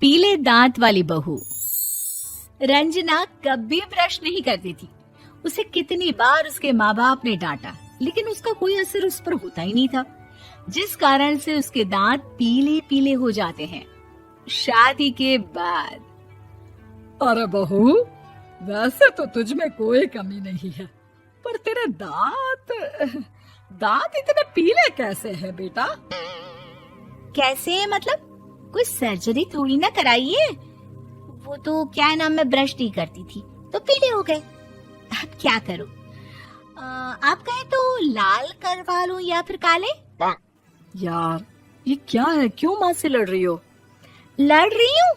पीले दांत वाली बहू। रंजना कभी ब्रश नहीं करती थी। उसे कितनी बार उसके माँ बाप ने डांटा, लेकिन उसका कोई असर उस पर होता ही नहीं था, जिस कारण से उसके दांत पीले पीले हो जाते हैं। शादी के बाद। अरे बहू, वैसे तो तुझ में कोई कमी नहीं है, पर तेरे दांत इतने पीले कैसे हैं बेटा? कैसे मतलब? कोई सर्जरी थोड़ी ना कराई है। वो तो क्या नाम, मैं ब्रश नहीं करती थी तो पीले हो गए। अब क्या करूं? आप कहें तो लाल करवा लूं या फिर काले? यार ये क्या है, क्यों माँ से लड़ रही हो? लड़ रही हूँ?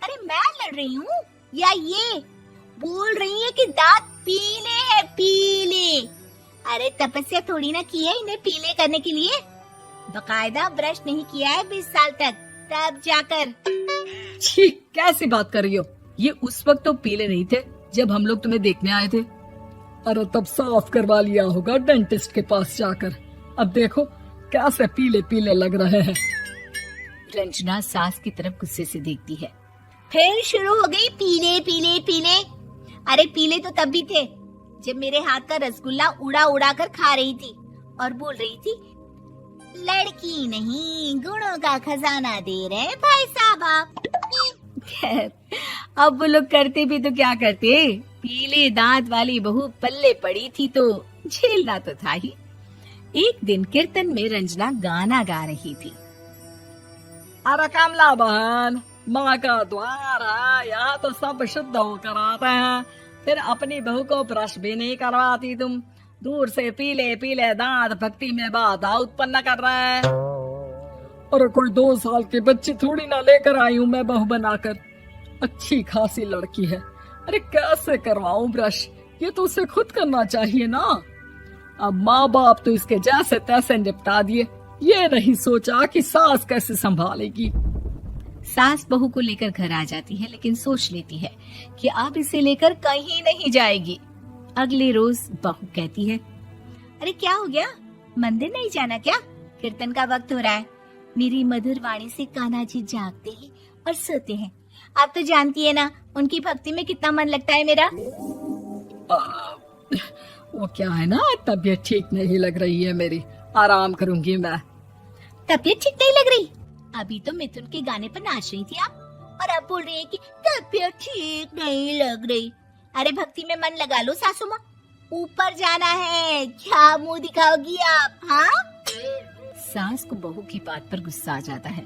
अरे मैं लड़ रही हूँ या ये बोल रही है कि दांत पीले हैं, पीले। अरे तपस्या थोड़ी ना की है इन्हें पीले करने के लिए। बकायदा ब्रश नहीं किया है 20 साल तक, तब जाकर। छी, कैसी बात कर रही हो? ये उस वक्त तो पीले नहीं थे जब हम लोग तुम्हें देखने आए थे। अरे तब साफ करवा लिया होगा डेंटिस्ट के पास जाकर। अब देखो कैसे पीले पीले लग रहे हैं। रंजना सास की तरफ गुस्से से देखती है। फिर शुरू हो गई पीले पीले पीले। अरे पीले तो तब भी थे जब मेरे हाथ का रसगुल्ला उड़ा उड़ा कर खा रही थी और बोल रही थी, लड़की नहीं गुणों का खजाना दे रहे भाई साहब आप। खैर, अब वो लोग करते भी तो क्या करते, पीले दांत वाली बहू पल्ले पड़ी थी तो झेलना तो था ही। एक दिन कीर्तन में रंजना गाना गा रही थी। अरे कमला बहन, माँ का द्वार है, यहाँ तो सब शुद्ध होकर आते हैं, फिर अपनी बहू को ब्रश भी नहीं करवाती तुम। दूर से पीले पीले दांत भक्ति में बाधा उत्पन्न कर रहे हैं। अरे कोई 2 साल के बच्चे थोड़ी ना लेकर आई हूँ मैं बहू बनाकर। अच्छी खासी लड़की है, अरे कैसे करवाऊं ब्रश? ये तो उसे खुद करना चाहिए ना। अब माँ बाप तो इसके जैसे तैसे निपटा दिए, ये नहीं सोचा कि सास कैसे संभालेगी। सास बहू को लेकर घर आ जाती है, लेकिन सोच लेती है कि अब इसे लेकर कहीं नहीं जाएगी। अगले रोज बहू कहती है, अरे क्या हो गया, मंदिर नहीं जाना क्या? कीर्तन का वक्त हो रहा है। मेरी मधुर वाणी से कान्हा जी जागते हैं और सोते हैं। आप तो जानती है ना उनकी भक्ति में कितना मन लगता है मेरा। वो क्या है ना, तबीयत ठीक नहीं लग रही है मेरी, आराम करूंगी मैं। तबीयत ठीक नहीं लग रही? अभी तो मिथुन के गाने पर नाच रही थी आप, और अब बोल रही है कि तबीयत ठीक नहीं लग रही। अरे भक्ति में मन लगा लो सासू माँ, ऊपर जाना है, क्या मुंह दिखाओगी आप? हाँ? सास को बहू की बात पर गुस्सा आ जाता है।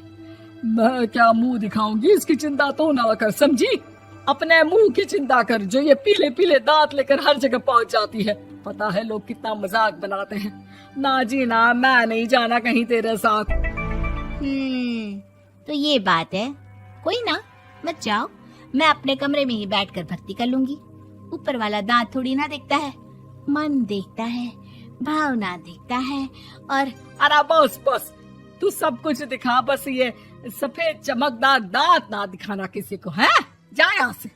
मैं क्या मुंह दिखाऊंगी, इसकी चिंता तो ना कर, समझी? अपने मुंह की चिंता कर, जो ये पीले पीले दांत लेकर हर जगह पहुंच जाती है। पता है लोग कितना मजाक बनाते हैं। ना जी ना, मैं नहीं जाना कहीं तेरे साथ। तो ये बात है। कोई ना, मत जाओ, मैं अपने कमरे में ही बैठकर भक्ति कर लूंगी। ऊपर वाला दांत थोड़ी ना देखता है, मन देखता है, भावना देखता है। और अरे बस बस, तू सब कुछ दिखा, बस ये सफेद चमकदार दांत ना दिखाना किसी को, है? जा यहाँ से।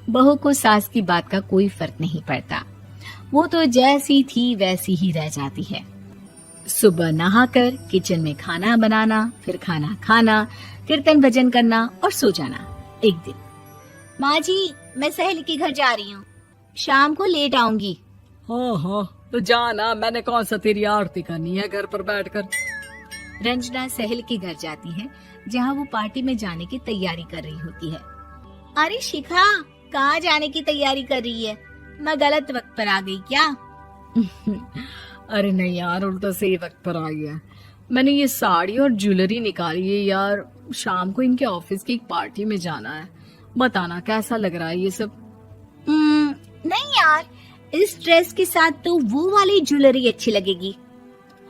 बहू को सास की बात का कोई फर्क नहीं पड़ता। वो तो जैसी थी वैसी ही रह जाती है। सुबह नहाकर किचन में खाना बनाना, फिर खाना खाना, कीर्तन भजन करना और सो जाना। एक दिन, माँ जी मैं सहेली के घर जा रही हूँ, शाम को लेट आऊंगी। हाँ, तो जाना, मैंने कौन सा तेरी आरती करनी है घर पर बैठकर। रंजना सहेली के घर जाती है, जहाँ वो पार्टी में जाने की तैयारी कर रही होती है। अरे शिखा, कहाँ जाने की तैयारी कर रही है? मैं गलत वक्त पर आ गई क्या? अरे नहीं यार, उल्टा सही वक्त पर आई है। मैंने ये साड़ी और ज्वेलरी निकाली है यार, शाम को इनके ऑफिस की एक पार्टी में जाना है। बताना कैसा लग रहा है ये सब? नहीं यार, इस ड्रेस के साथ तो वो वाली ज्वेलरी अच्छी लगेगी।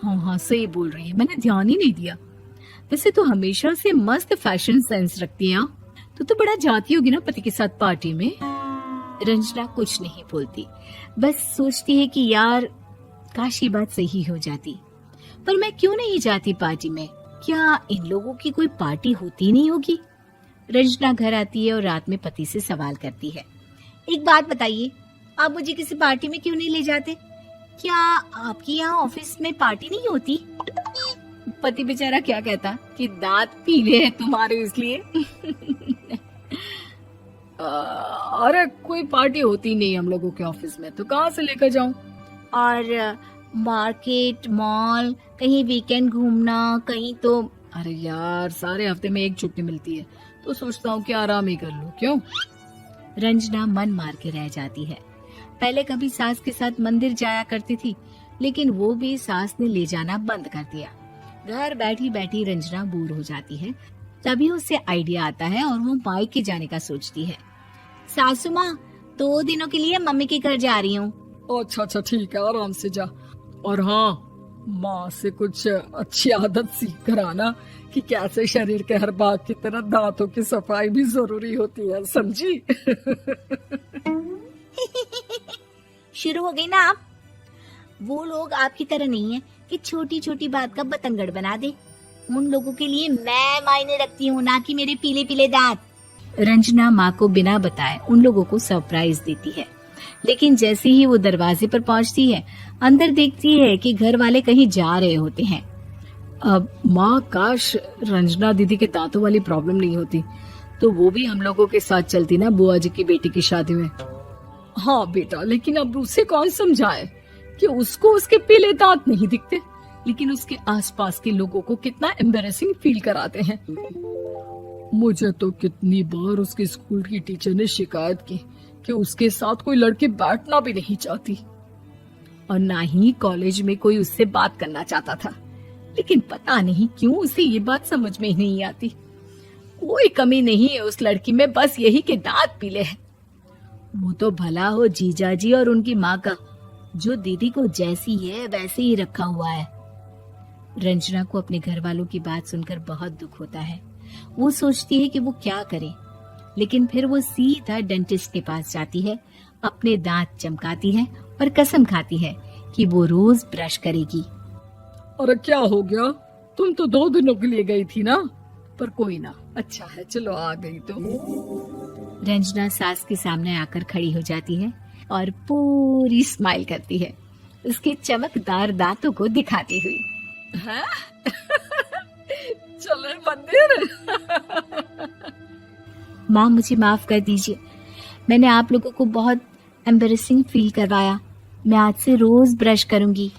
हाँ, सही बोल रही है, मैंने ध्यान ही नहीं दिया। वैसे तो हमेशा से मस्त फैशन सेंस रखती है। तो बड़ा जाती होगी ना पति के साथ पार्टी में। रंजना कुछ नहीं बोलती, बस सोचती है कि यार काश ये बात सही हो जाती, पर मैं क्यों नहीं जाती पार्टी में? क्या इन लोगों की कोई पार्टी होती नहीं होगी? रंजना घर आती है और रात में पति से सवाल करती है, एक बात बताइए, आप मुझे किसी पार्टी में क्यों नहीं ले जाते? क्या आपकी यहाँ ऑफिस में पार्टी नहीं होती? पति बेचारा क्या कहता कि दांत पीले हैं तुम्हारे इसलिए। अरे कोई पार्टी होती नहीं हम लोगों के ऑफिस में, तो कहाँ से लेकर जाऊं? और मार्केट, मॉल, कहीं वीकेंड घूमना, कहीं तो। अरे यार, सारे हफ्ते में एक छुट्टी मिलती है, तो सोचता हूँ कि आराम ही कर लूं। क्यों? रंजना मन मार के रह जाती है। पहले कभी सास के साथ मंदिर जाया करती थी, लेकिन वो भी सास ने ले जाना बंद कर दिया। घर बैठी बैठी रंजना बोर हो जाती है। तभी उसे आइडिया आता है और वो मायके जाने का सोचती है। सासू माँ, 2 दिनों के लिए मम्मी के घर जा रही हूँ। अच्छा अच्छा, ठीक है, आराम से जा। और हाँ, माँ से कुछ अच्छी आदत सीख कर आना कि कैसे शरीर के हर भाग की तरह दांतों की सफाई भी जरूरी होती है, समझी? शुरू हो गई ना आप। वो लोग आपकी तरह नहीं है कि छोटी छोटी बात का बतंगड़ बना दे। उन लोगों के लिए मैं मायने रखती हूँ, ना कि मेरे पीले पीले दांत। रंजना माँ को बिना बताए उन लोगों को सरप्राइज देती है, लेकिन जैसे ही वो दरवाजे पर पहुंचती है, अंदर देखती है कि घर वाले कहीं जा रहे होते हैं। अब माँ, काश रंजना दीदी के दांतों वाली प्रॉब्लम नहीं होती, तो वो भी हम लोगों के साथ चलती ना बुआ जी की बेटी की शादी में। हाँ बेटा, लेकिन अब उसे कौन समझाए कि उसको उसके पीले दांत नहीं दिखते, लेकिन उसके आसपास के लोगों को कितना एम्बैरेसिंग फील कराते हैं। मुझे तो कितनी बार उसके स्कूल की टीचर ने शिकायत की कि उसके साथ कोई लड़की बैठना भी नहीं चाहती, और ना ही कॉलेज में कोई उससे बात करना चाहता था। लेकिन पता नहीं क्यों उसे ये बात समझ में ही नहीं आती। कोई कमी नहीं है उस लड़की में, बस यही कि दांत पीले हैं। वो तो भला हो जीजा जी और उनकी माँ का, जो दीदी को जैसी है वैसे ही रखा हुआ है। रंजना को अपने घर वालों की बात सुनकर बहुत दुख होता है। वो सोचती है कि वो क्या करे, लेकिन फिर वो सीधा डेंटिस्ट के पास जाती है, अपने दांत चमकाती है और कसम खाती है कि वो रोज ब्रश करेगी। अरे क्या हो गया? तुम तो 2 दिनों के लिए गई थी ना, पर कोई ना, अच्छा है, चलो आ गई तो। रंजना सास के सामने आकर खड़ी हो जाती है और पूरी स्माइल करती है, उसके चमकदार दांतों को दिखाती हुई। हैं? चले मंदिर। माँ, मुझे माफ कर दीजिए, मैंने आप लोगों को बहुत एम्बैरेसिंग फील करवाया। मैं आज से रोज ब्रश करूंगी।